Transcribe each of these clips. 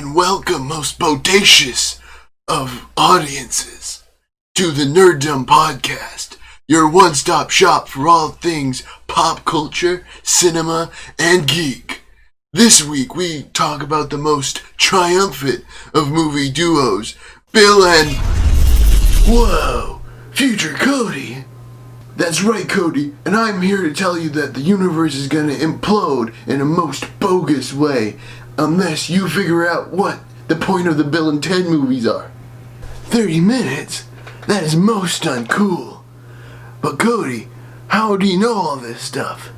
and welcome, most bodacious of audiences, to the Nerdom podcast, your one-stop shop for all things pop culture, cinema, and geek. This week we talk about the most triumphant of movie duos, Bill and... Whoa, future Cody. That's right, Cody, and I'm here to tell you that the universe is gonna implode in a most bogus way unless you figure out what the point of the Bill and Ted movies are. 30 minutes? That is most uncool. But Cody, how do you know all this stuff?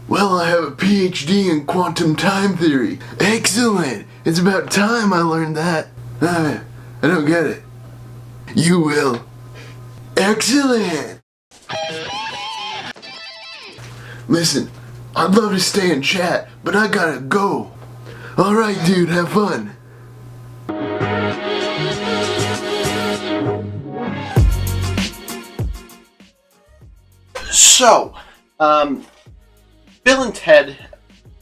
Well, I have a PhD in quantum time theory. Excellent! It's about time I learned that. I don't get it. You will. Excellent! Listen, I'd love to stay and chat, but I gotta go. Alright, dude, have fun. So, Bill and Ted,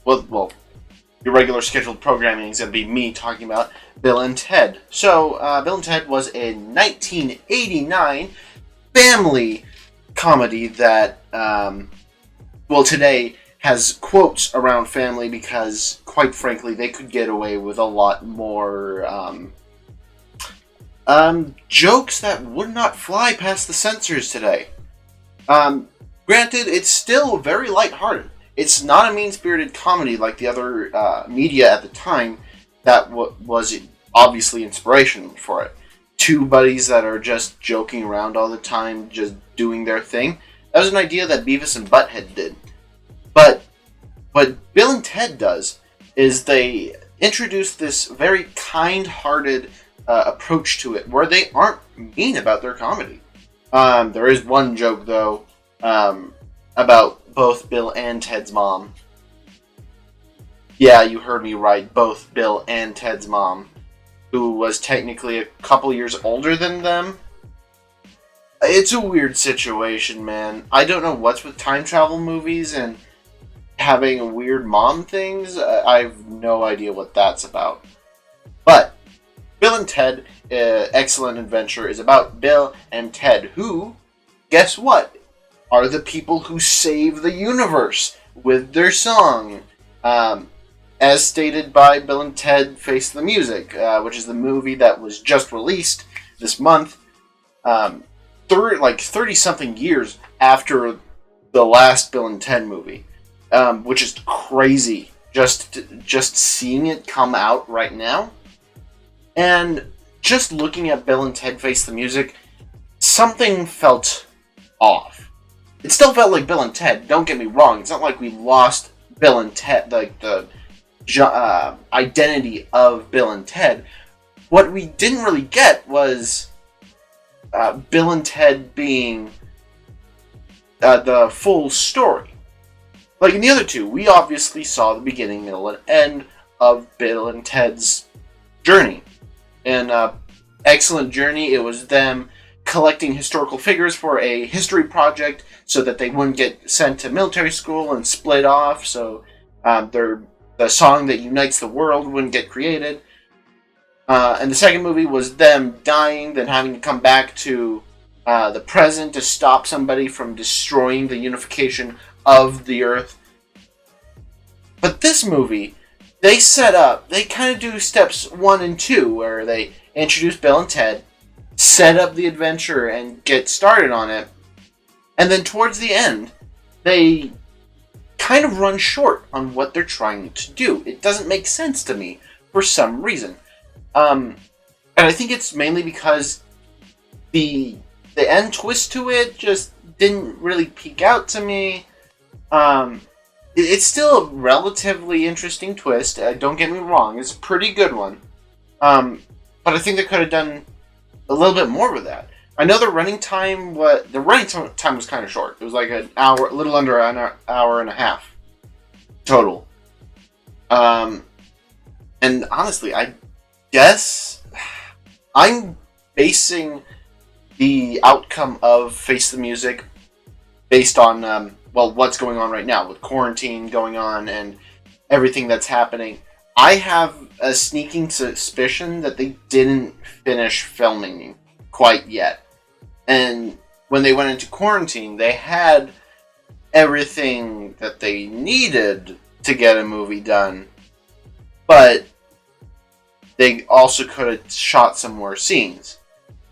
well, your regular scheduled programming is going to be me talking about Bill and Ted. So, Bill and Ted was a 1989 family comedy that, today has quotes around family because, quite frankly, they could get away with a lot more jokes that would not fly past the censors today. Granted, it's still very lighthearted. It's not a mean-spirited comedy like the other media at the time that was obviously inspiration for it. Two buddies that are just joking around all the time, just doing their thing. That was an idea that Beavis and Butthead did. But what Bill and Ted does is they introduce this very kind-hearted approach to it, where they aren't mean about their comedy. There is one joke, though, about both Bill and Ted's mom. Yeah, you heard me right, both Bill and Ted's mom, who was technically a couple years older than them. It's a weird situation, man. I don't know what's with time travel movies and having weird mom things. I have no idea what that's about. But Bill and Ted, Excellent Adventure, is about Bill and Ted, who, guess what, are the people who save the universe with their song. As stated by Bill and Ted Face the Music, which is the movie that was just released this month, 30-something years after the last Bill and Ted movie. Which is crazy, just seeing it come out right now. And just looking at Bill and Ted Face the Music, something felt off. It still felt like Bill and Ted, don't get me wrong. It's not like we lost Bill and Ted, like the identity of Bill and Ted. What we didn't really get was Bill and Ted being the full story. Like in the other two, we obviously saw the beginning, middle, and end of Bill and Ted's journey. In Excellent Journey, it was them collecting historical figures for a history project so that they wouldn't get sent to military school and split off, so the song that unites the world wouldn't get created. And the second movie was them dying, then having to come back to the present to stop somebody from destroying the unification of the Earth. But this movie, they kind of do steps 1 and 2, where they introduce Bill and Ted, set up the adventure, and get started on it. And then towards the end, they kind of run short on what they're trying to do. It doesn't make sense to me for some reason. And I think it's mainly because the end twist to it just didn't really peek out to me. It's still a relatively interesting twist. Don't get me wrong; it's a pretty good one. But I think they could have done a little bit more with that. I know the running time was kind of short. It was like an hour, a little under an hour and a half total. And honestly, I guess I'm basing the outcome of Face the Music based on what's going on right now with quarantine going on and everything that's happening. I have a sneaking suspicion that they didn't finish filming quite yet. And when they went into quarantine, they had everything that they needed to get a movie done. But they also could have shot some more scenes.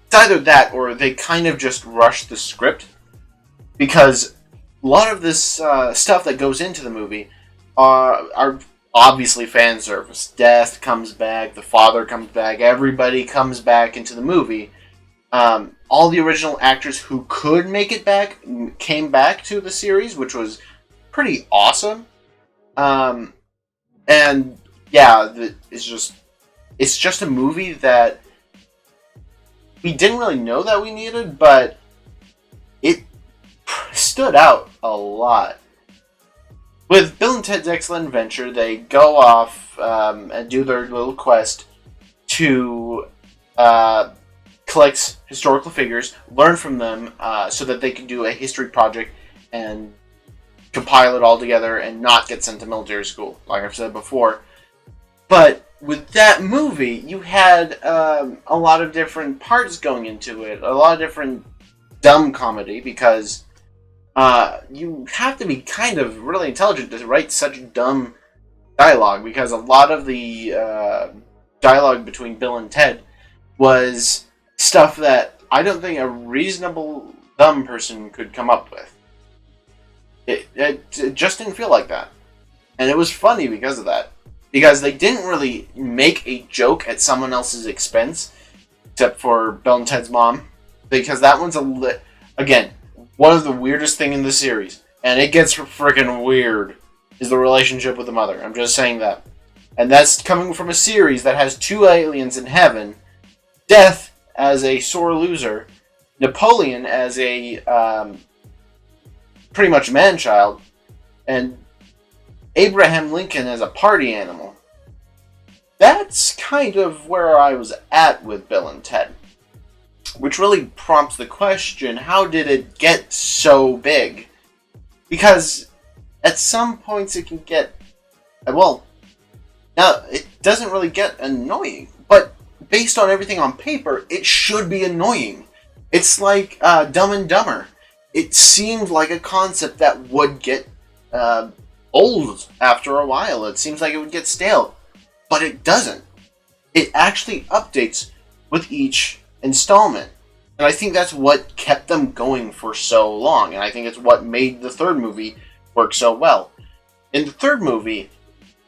It's either that or they kind of just rushed the script. Because a lot of this stuff that goes into the movie are obviously fan service. Death comes back, the father comes back, everybody comes back into the movie. All the original actors who could make it back came back to the series, which was pretty awesome. And yeah, it's just a movie that we didn't really know that we needed, but it stood out a lot. With Bill and Ted's Excellent Adventure, they go off and do their little quest to collect historical figures, learn from them, so that they can do a history project and compile it all together and not get sent to military school, like I've said before. But with that movie, you had a lot of different parts going into it, a lot of different dumb comedy, because you have to be kind of really intelligent to write such dumb dialogue, because a lot of the dialogue between Bill and Ted was stuff that I don't think a reasonable dumb person could come up with. It just didn't feel like that. And it was funny because of that. Because they didn't really make a joke at someone else's expense, except for Bill and Ted's mom. Because that one's again, one of the weirdest thing in the series. And it gets freaking weird, is the relationship with the mother. I'm just saying that. And that's coming from a series that has 2 aliens in heaven. Death as a sore loser. Napoleon as a pretty much man-child. And Abraham Lincoln as a party animal. That's kind of where I was at with Bill and Ted. Which really prompts the question, how did it get so big? Because at some points it can get, well, now it doesn't really get annoying, but based on everything on paper, it should be annoying. It's like Dumb and Dumber. It seemed like a concept that would get old after a while. It seems like it would get stale, but it doesn't. It actually updates with each installment, and I think that's what kept them going for so long, and I think it's what made the third movie work so well. In the third movie,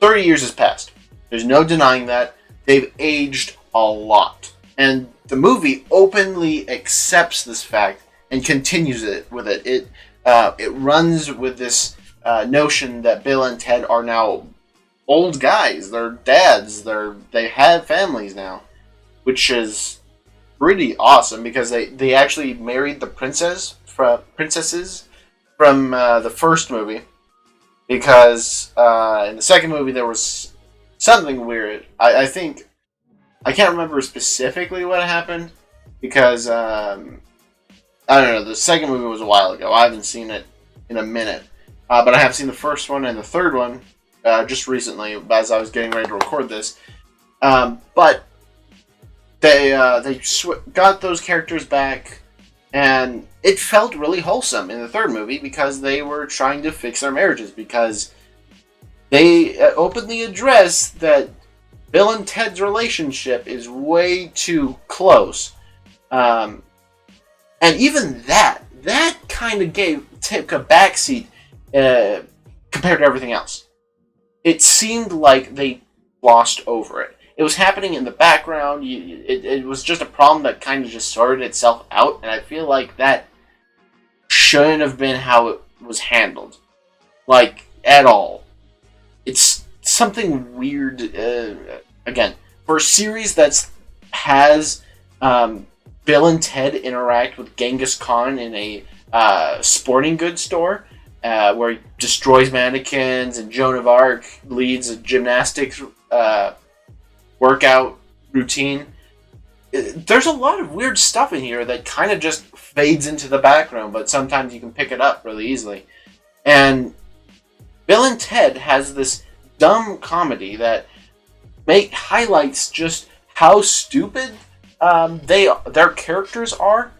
30 years has passed. There's no denying that. They've aged a lot, and the movie openly accepts this fact and continues it with it. It runs with this notion that Bill and Ted are now old guys. They're dads. They have families now, which is pretty awesome because they actually married the princesses from the first movie, because in the second movie there was something weird. I think I can't remember specifically what happened because I don't know. The second movie was a while ago. I haven't seen it in a minute. But I have seen the first one and the third one just recently as I was getting ready to record this. But they got those characters back, and it felt really wholesome in the third movie because they were trying to fix their marriages, because they openly address that Bill and Ted's relationship is way too close. And even that kind of took a backseat compared to everything else. It seemed like they glossed over it. It was happening in the background. It was just a problem that kind of just sorted itself out, and I feel like that shouldn't have been how it was handled. Like, at all. It's something weird, again, for a series that has Bill and Ted interact with Genghis Khan in a sporting goods store, where he destroys mannequins, and Joan of Arc leads a gymnastics workout routine. There's a lot of weird stuff in here that kind of just fades into the background, but sometimes you can pick it up really easily. And Bill and Ted has this dumb comedy that highlights just how stupid their characters are,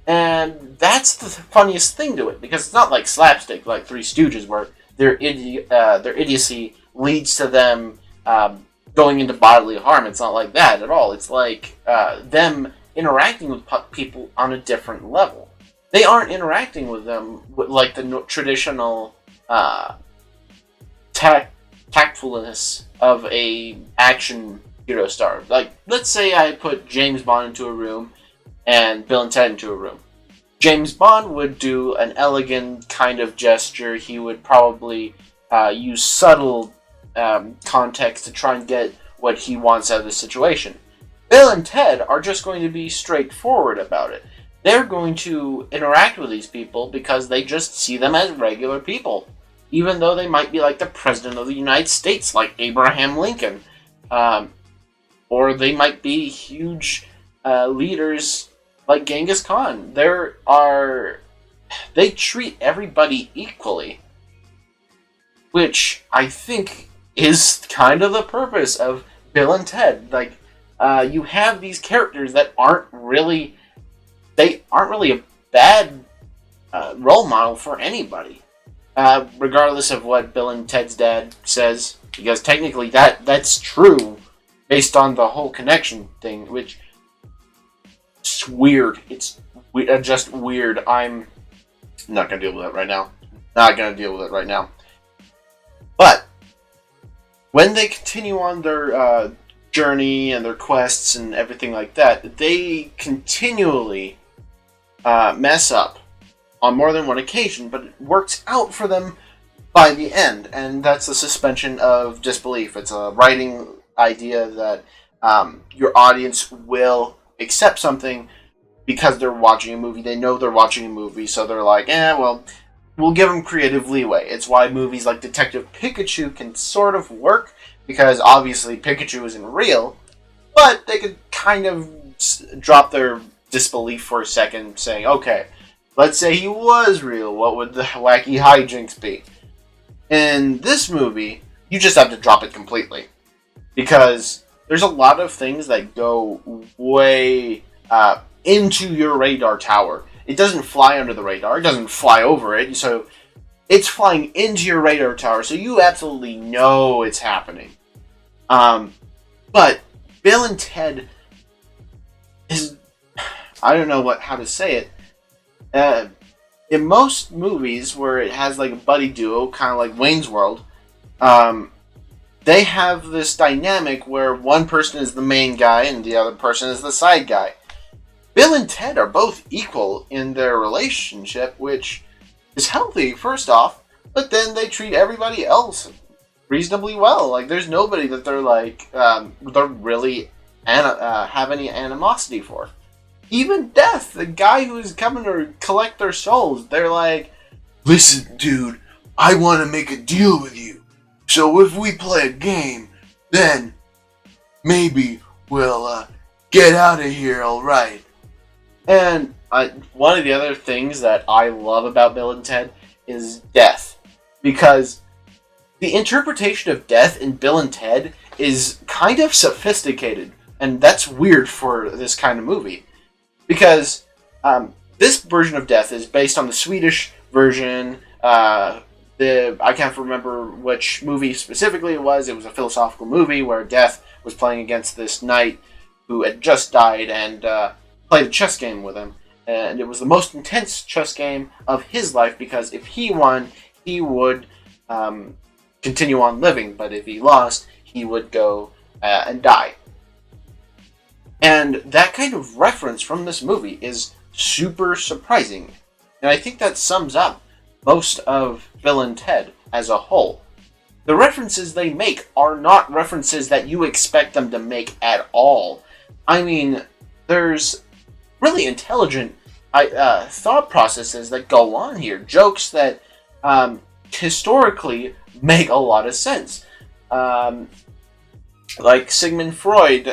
and that's the funniest thing to it, because it's not like slapstick like Three Stooges where their idiocy leads to them going into bodily harm. It's not like that at all. It's like them interacting with people on a different level. They aren't interacting with them like the traditional tactfulness of a action hero star. Like, let's say I put James Bond into a room and Bill and Ted into a room. James Bond would do an elegant kind of gesture. He would probably use subtle context to try and get what he wants out of the situation. Bill and Ted are just going to be straightforward about it. They're going to interact with these people because they just see them as regular people, even though they might be like the President of the United States, like Abraham Lincoln. Or they might be huge leaders like Genghis Khan. They treat everybody equally, which I think is kind of the purpose of Bill and Ted. Like, you have these characters that aren't really a bad role model for anybody, regardless of what Bill and Ted's dad says, because technically that's true based on the whole connection thing, which is weird. It's just weird. I'm not going to deal with that right now. But when they continue on their journey and their quests and everything like that, they continually mess up on more than one occasion, but it works out for them by the end, and that's the suspension of disbelief. It's a writing idea that your audience will accept something because they're watching a movie. They know they're watching a movie, so they're like, well, we'll give them creative leeway. It's why movies like Detective Pikachu can sort of work, because obviously Pikachu isn't real, but they could kind of drop their disbelief for a second, saying, okay, let's say he was real, what would the wacky hijinks be? In this movie, you just have to drop it completely, because there's a lot of things that go way into your radar tower. It doesn't fly under the radar, it doesn't fly over it, so it's flying into your radar tower, so you absolutely know it's happening. But Bill and Ted is, I don't know how to say it. In most movies where it has like a buddy duo, kind of like Wayne's World, they have this dynamic where one person is the main guy and the other person is the side guy. Bill and Ted are both equal in their relationship, which is healthy, first off, but then they treat everybody else reasonably well. Like, there's nobody that they're like, they're really have any animosity for. Even Death, the guy who's coming to collect their souls, they're like, listen, dude, I want to make a deal with you. So if we play a game, then maybe we'll get out of here, alright? And one of the other things that I love about Bill and Ted is Death. Because the interpretation of Death in Bill and Ted is kind of sophisticated. And that's weird for this kind of movie. Because this version of Death is based on the Swedish version. I can't remember which movie specifically it was. It was a philosophical movie where Death was playing against this knight who had just died and played a chess game with him. And it was the most intense chess game of his life, because if he won, he would continue on living. But if he lost, he would go and die. And that kind of reference from this movie is super surprising. And I think that sums up most of Bill and Ted as a whole. The references they make are not references that you expect them to make at all. I mean, there's really intelligent thought processes that go on here. Jokes that historically make a lot of sense. Like Sigmund Freud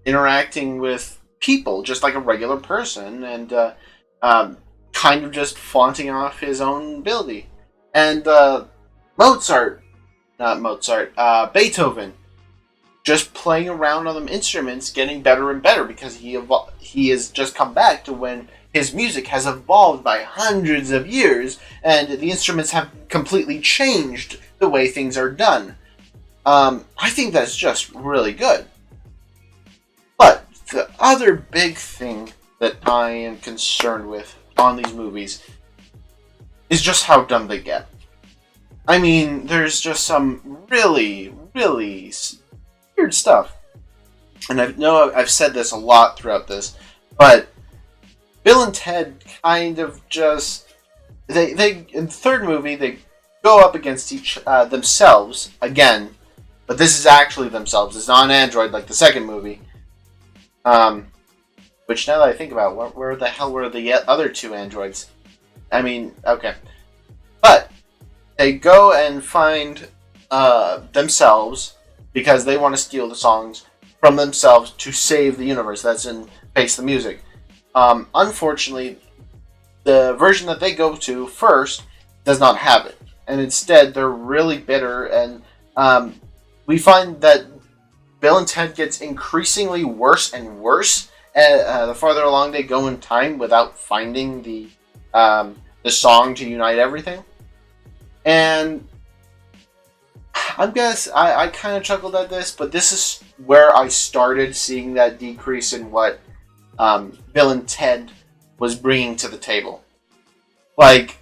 interacting with people just like a regular person, and kind of just flaunting off his own ability. And Beethoven just playing around on the instruments, getting better and better, because he has just come back to when his music has evolved by hundreds of years, and the instruments have completely changed the way things are done. I think that's just really good. But the other big thing that I am concerned with on these movies is just how dumb they get. I mean, there's just some really, really weird stuff. And I know I've said this a lot throughout this, but Bill and Ted kind of just... They in the third movie, they go up against themselves again, but this is actually themselves. It's not an android like the second movie. Which, now that I think about it, where the hell were the other two androids? I mean, okay. But they go and find themselves because they want to steal the songs from themselves to save the universe. That's in Face the Music. Unfortunately, the version that they go to first does not have it. And instead, they're really bitter, and we find that Bill and Ted gets increasingly worse and worse the farther along they go in time without finding the song to unite everything. And I kind of chuckled at this, but this is where I started seeing that decrease in what Bill and Ted was bringing to the table. Like,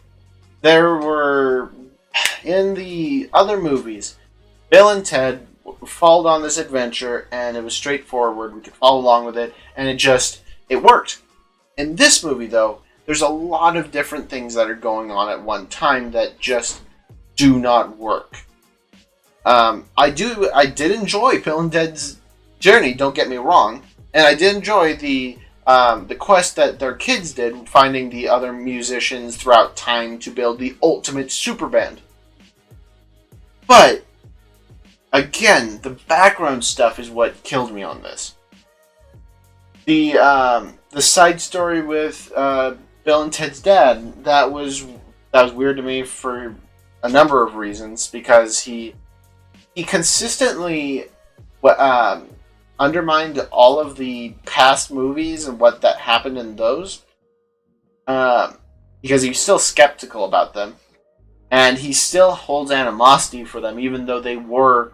there were, in the other movies, Bill and Ted followed on this adventure, and it was straightforward. We could follow along with it, and it worked. In this movie, though, there's a lot of different things that are going on at one time that just do not work. I did enjoy Bill and Ted's journey, don't get me wrong, and I did enjoy the quest that their kids did, finding the other musicians throughout time to build the ultimate super band. But again, the background stuff is what killed me on this. The side story with Bill and Ted's dad, that was weird to me for a number of reasons, because he consistently undermined all of the past movies and what that happened in those, because he's still skeptical about them, and he still holds animosity for them, even though they were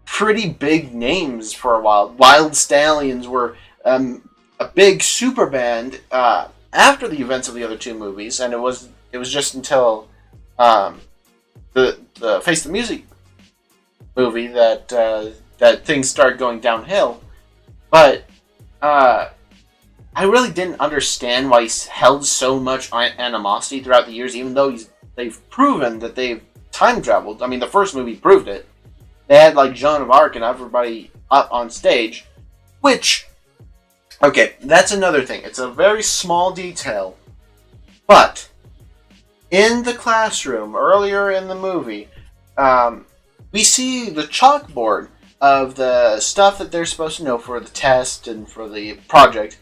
pretty big names for a while. Wyld Stalyons were a big super band after the events of the other two movies, and it was just until the Face the Music movie that things started going downhill. But I really didn't understand why he held so much animosity throughout the years, even though they've proven that they've time traveled. I mean, the first movie proved it. They had, like, Joan of Arc and everybody up on stage, which, okay, that's another thing. It's a very small detail, but in the classroom, earlier in the movie, we see the chalkboard of the stuff that they're supposed to know for the test and for the project,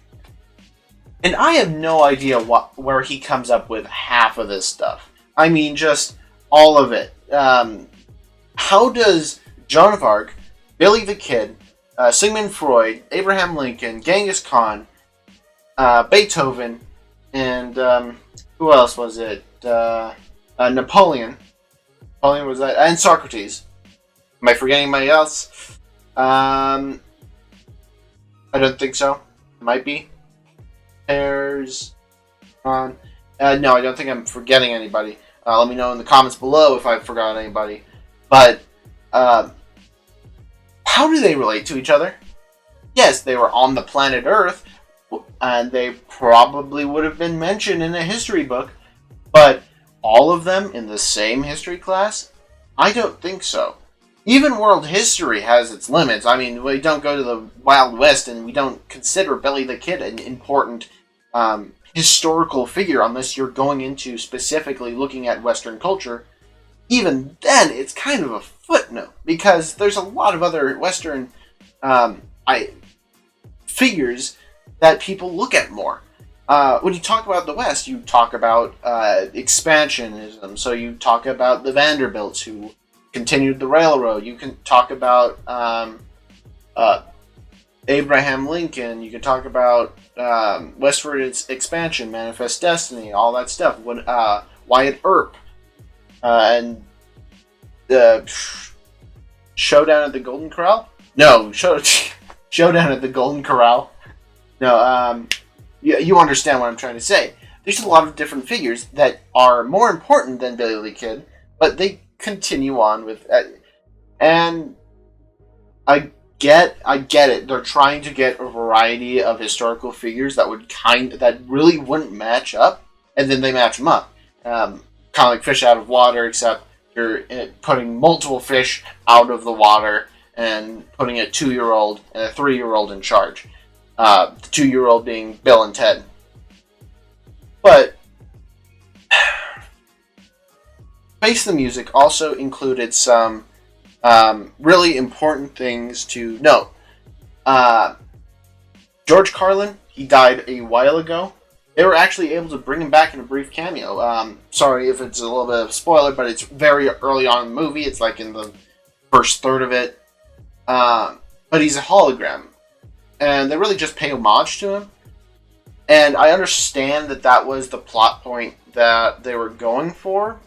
and I have no idea where he comes up with half of this stuff. I mean, just all of it. How does Joan of Arc, Billy the Kid, Sigmund Freud, Abraham Lincoln, Genghis Khan, Beethoven, and who else was it? Napoleon. Napoleon was that, and Socrates. Am I forgetting anybody else? I don't think so. It might be. There's no, I don't think I'm forgetting anybody. Let me know in the comments below if I forgot anybody. But how do they relate to each other? Yes, they were on the planet Earth, and they probably would have been mentioned in a history book, but all of them in the same history class? I don't think so. Even world history has its limits. I mean, we don't go to the Wild West, and we don't consider Billy the Kid an important historical figure unless you're going into specifically looking at Western culture. Even then, it's kind of a footnote, because there's a lot of other Western figures that people look at more. When you talk about the West, you talk about expansionism, so you talk about the Vanderbilts who continued the railroad. You can talk about uh, Abraham Lincoln. You can talk about Westward Expansion, Manifest Destiny, all that stuff. When Wyatt Earp and the Showdown at the Golden Corral. No, Showdown at the Golden Corral. No, you understand what I'm trying to say. There's a lot of different figures that are more important than Billy the Kid, but they continue on with, and I get it. They're trying to get a variety of historical figures that really wouldn't match up, and then they match them up. Kind of like fish out of water, except you're putting multiple fish out of the water and putting a 2-year-old and a 3-year-old in charge. The 2-year-old being Bill and Ted. But Face the Music also included some really important things to note. George Carlin, he died a while ago. They were actually able to bring him back in a brief cameo. Sorry if it's a little bit of a spoiler, but it's very early on in the movie. It's like in the first third of it. But he's a hologram. And they really just pay homage to him. And I understand that was the plot point that they were going for.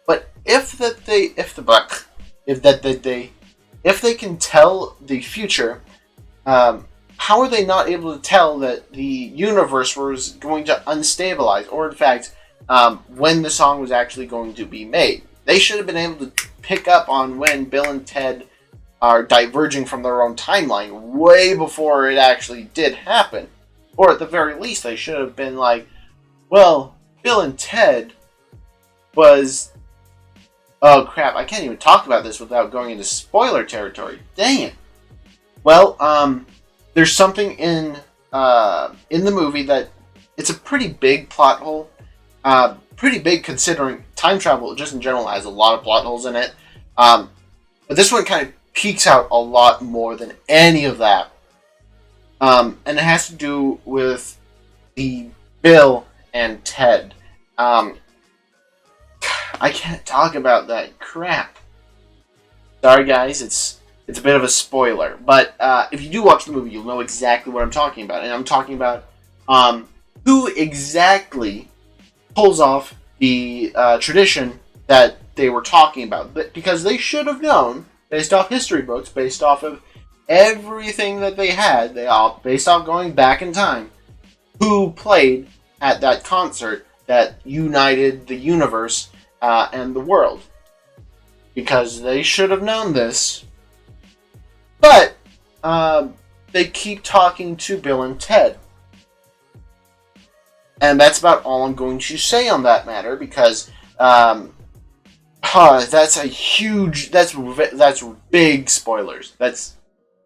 But if they can tell the future, how are they not able to tell that the universe was going to unstabilize, or in fact, when the song was actually going to be made? They should have been able to pick up on when Bill and Ted are diverging from their own timeline way before it actually did happen. Or at the very least, they should have been like, well, Bill and Ted was... Oh crap, I can't even talk about this without going into spoiler territory. Dang it. Well, there's something in the movie that it's a pretty big plot hole. Pretty big considering time travel just in general has a lot of plot holes in it. But this one kind of peeks out a lot more than any of that. And it has to do with the Bill and Ted. I can't talk about that crap. Sorry guys, it's a bit of a spoiler. But if you do watch the movie, you'll know exactly what I'm talking about. And I'm talking about who exactly pulls off the tradition that they were talking about. Because they should have known, based off history books, based off of everything that they had, based off going back in time, who played at that concert that united the universe and the world. Because they should have known this. But they keep talking to Bill and Ted. And that's about all I'm going to say on that matter, because that's a huge, that's big spoilers. That's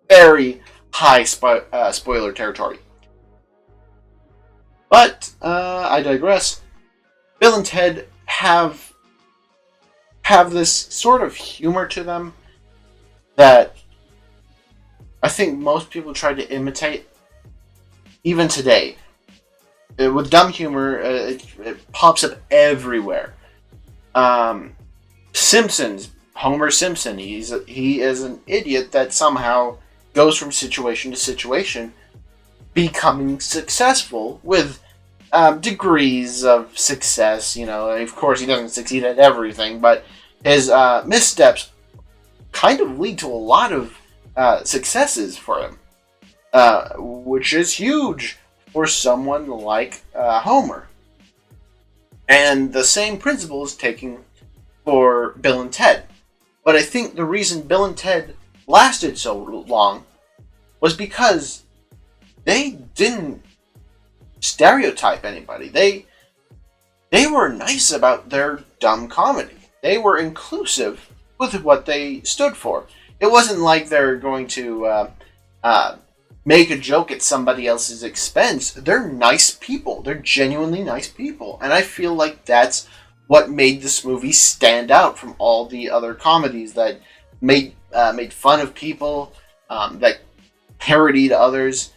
very high spoiler territory. But I digress. Bill and Ted have this sort of humor to them that I think most people try to imitate, even today. With dumb humor, it pops up everywhere. Simpsons, Homer Simpson, he is an idiot that somehow goes from situation to situation, becoming successful with degrees of success. You know, of course, he doesn't succeed at everything, but his missteps kind of lead to a lot of successes for him, which is huge for someone like Homer. And the same principle is taken for Bill and Ted. But I think the reason Bill and Ted lasted so long was because they didn't stereotype anybody. They were nice about their dumb comedy. They were inclusive with what they stood for. It wasn't like they're going to make a joke at somebody else's expense. They're nice people. They're genuinely nice people. And I feel like that's what made this movie stand out from all the other comedies that made fun of people, that parodied others.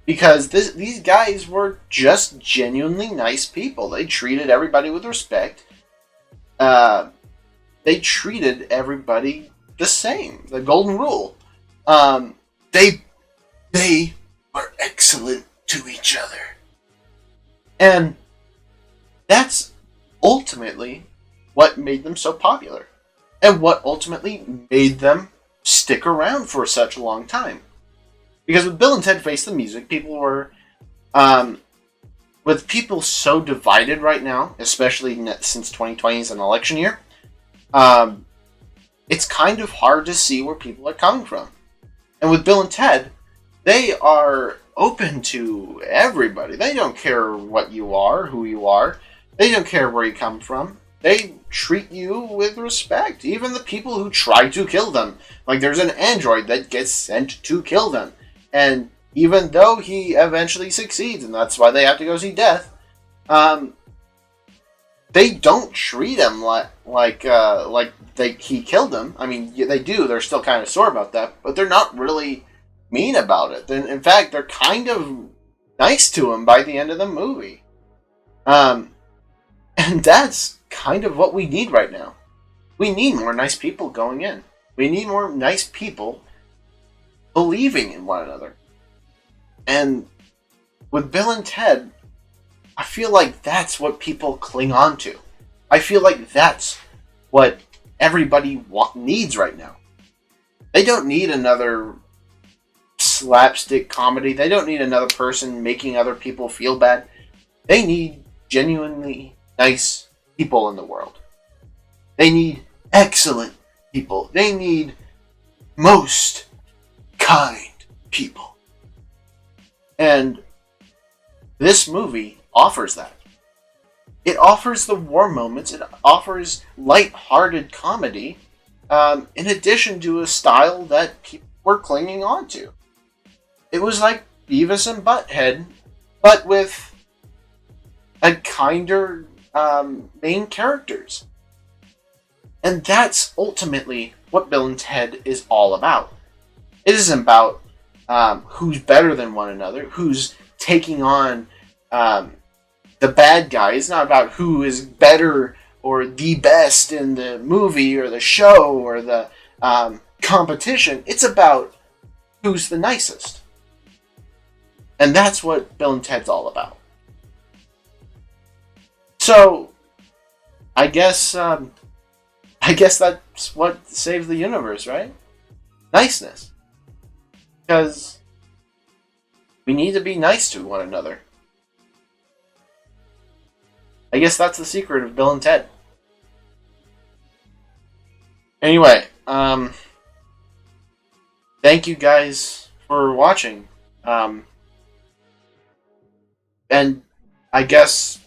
Because these guys were just genuinely nice people. They treated everybody with respect. They treated everybody the same. The golden rule. They are excellent to each other. And that's ultimately what made them so popular. And what ultimately made them stick around for such a long time. Because with Bill and Ted Face the Music, people were... with people so divided right now, especially since 2020 is an election year, it's kind of hard to see where people are coming from. And with Bill and Ted, they are open to everybody. They don't care what you are, who you are. They don't care where you come from. They treat you with respect. Even the people who try to kill them. Like, there's an android that gets sent to kill them. And even though he eventually succeeds, and that's why they have to go see Death, they don't treat him like he killed them. I mean, they do. They're still kind of sore about that, but they're not really mean about it. In fact, they're kind of nice to him by the end of the movie. And that's kind of what we need right now. We need more nice people going in. We need more nice people believing in one another. And with Bill and Ted, I feel like that's what people cling on to. I feel like that's what everybody needs right now. They don't need another slapstick comedy. They don't need another person making other people feel bad. They need genuinely nice people in the world. They need excellent people. They need most kind people. And this movie offers that. It offers the warm moments. It offers light-hearted comedy, in addition to a style that people were clinging on to. It was like Beavis and Butthead, but with a kinder main characters. And that's ultimately what Bill and Ted is all about. It isn't about who's better than one another, who's taking on the bad guy. It's not about who is better or the best in the movie or the show or the competition. It's about who's the nicest. And that's what Bill and Ted's all about. So, I guess that's what saves the universe, right? Niceness. Because we need to be nice to one another. I guess that's the secret of Bill and Ted. Anyway, thank you guys for watching. And I guess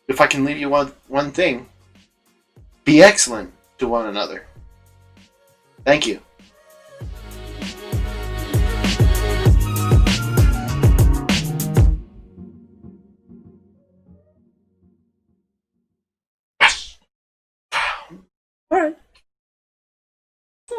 if I can leave you one thing, be excellent to one another. Thank you. Yes. All right.